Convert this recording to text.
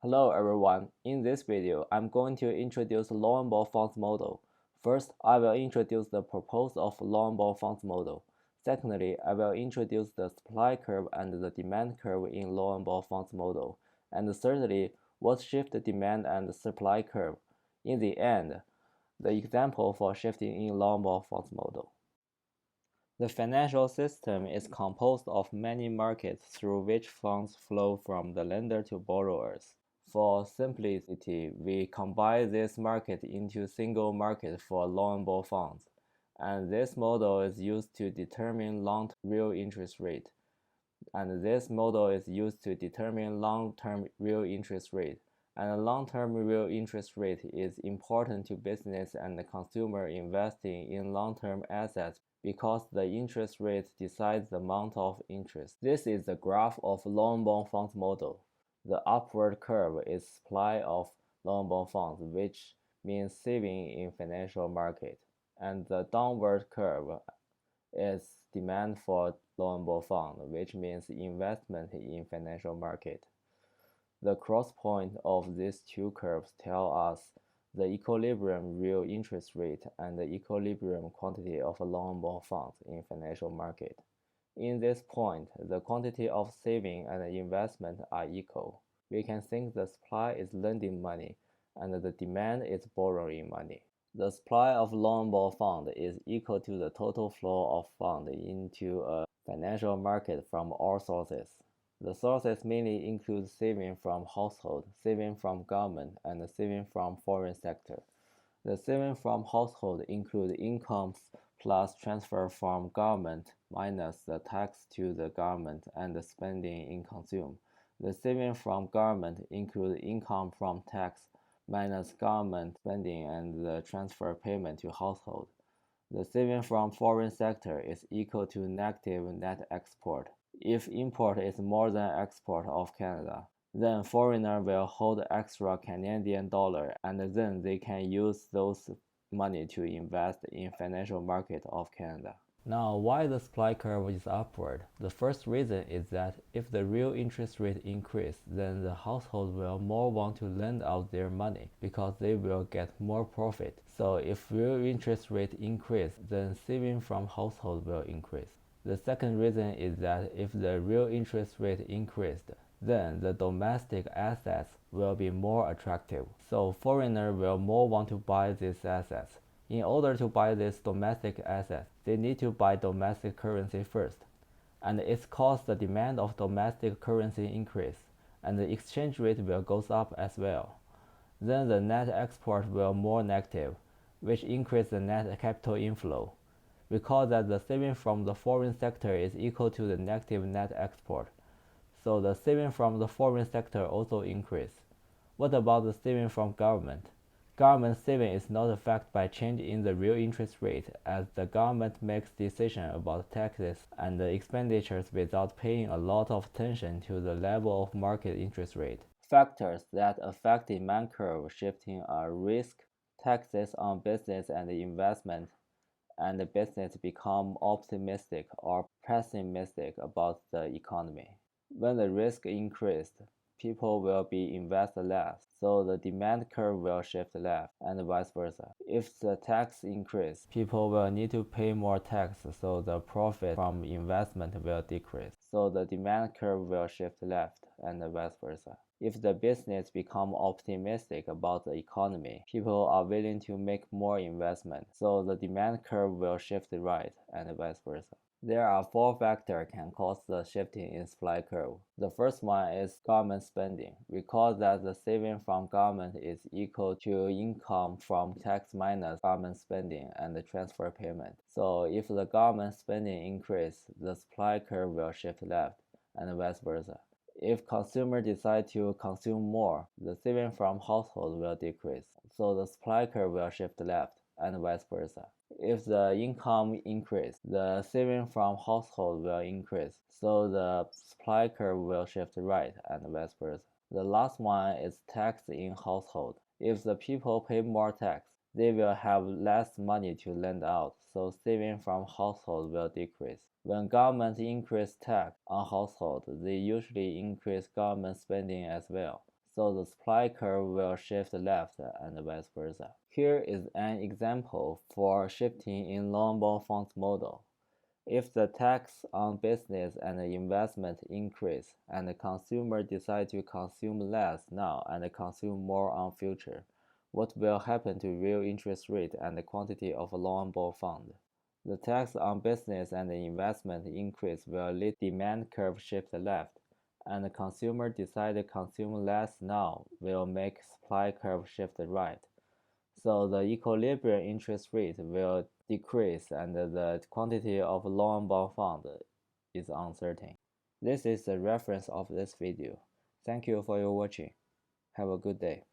Hello everyone, in this video I'm going to introduce long ball funds model. First, I will introduce the purpose of long ball funds model. Secondly, I will introduce the supply curve and the demand curve in long ball funds model. And thirdly, what shift the demand and supply curve. In the end, the example for shifting in long ball funds model. The financial system is composed of many markets through which funds flow from the lender to borrowers. For simplicity, we combine this market into single market for long ball funds, and this model is used to determine long-term real interest rate. And this model is used to determine long-term real interest rate. And long-term real interest rate is important to business and consumer investing in long-term assets because the interest rate decides the amount of interest. This is the graph of long bond funds model. The upward curve is supply of long bond funds, which means saving in financial market, and the downward curve is demand for long bond fund, which means investment in financial market. The cross point of these two curves tell us the equilibrium real interest rate and the equilibrium quantity of long bond funds in financial market. In this point, the quantity of saving and investment are equal. We can think the supply is lending money and the demand is borrowing money. The supply of long bond fund is equal to the total flow of fund into a financial market from all sources. The sources mainly include saving from household, saving from government, and saving from foreign sector. The saving from household include incomes plus transfer from government minus the tax to the government and the spending in consume. The saving from government include income from tax minus government spending and the transfer payment to household. The saving from foreign sector is equal to negative net export. If import is more than export of Canada, then foreigner will hold extra Canadian dollar and then they can use those money to invest in financial market of Canada. Now, why the supply curve is upward? The first reason is that if the real interest rate increase, then the household will more want to lend out their money because they will get more profit. So if real interest rate increase, then saving from household will increase. The second reason is that if the real interest rate increased, then the domestic assets will be more attractive. So foreigner will more want to buy these assets. In order to buy these domestic assets, they need to buy domestic currency first, and it causes the demand of domestic currency increase, and the exchange rate will goes up as well. Then the net export will more negative, which increase the net capital inflow. Recall that the saving from the foreign sector is equal to the negative net export, so the saving from the foreign sector also increase. What about the saving from government? Government saving is not affected by change in the real interest rate, as the government makes decisions about taxes and the expenditures without paying a lot of attention to the level of market interest rate. Factors that affect demand curve shifting are risk, taxes on business and investment, and the business become optimistic or pessimistic about the economy. When the risk increased, people will be invest less, so the demand curve will shift left, and vice versa. If the tax increase, people will need to pay more tax, so the profit from investment will decrease. So the demand curve will shift left, and vice versa. If the business become optimistic about the economy, people are willing to make more investment, so the demand curve will shift right, and vice versa. There are four factors can cause the shifting in supply curve. The first one is government spending. Recall that the saving from government is equal to income from tax minus government spending and the transfer payment. So if the government spending increase, the supply curve will shift left, and vice versa. If consumers decide to consume more, the saving from household will decrease, so the supply curve will shift left, and vice versa. If the income increase, the saving from household will increase, so the supply curve will shift right, and vice versa. The last one is tax in household. If the people pay more tax, they will have less money to lend out, so saving from household will decrease. When government increase tax on household, they usually increase government spending as well. so the supply curve will shift left and vice versa. Here is an example for shifting in long bond funds model. If the tax on business and investment increase and the consumer decide to consume less now and consume more on future, what will happen to real interest rate and the quantity of long bond fund? The tax on business and investment increase will lead demand curve shift left, and the consumer decide to consume less now will make supply curve shift right. So the equilibrium interest rate will decrease and the quantity of long bond fund is uncertain. This is the reference of this video. Thank you for your watching. Have a good day.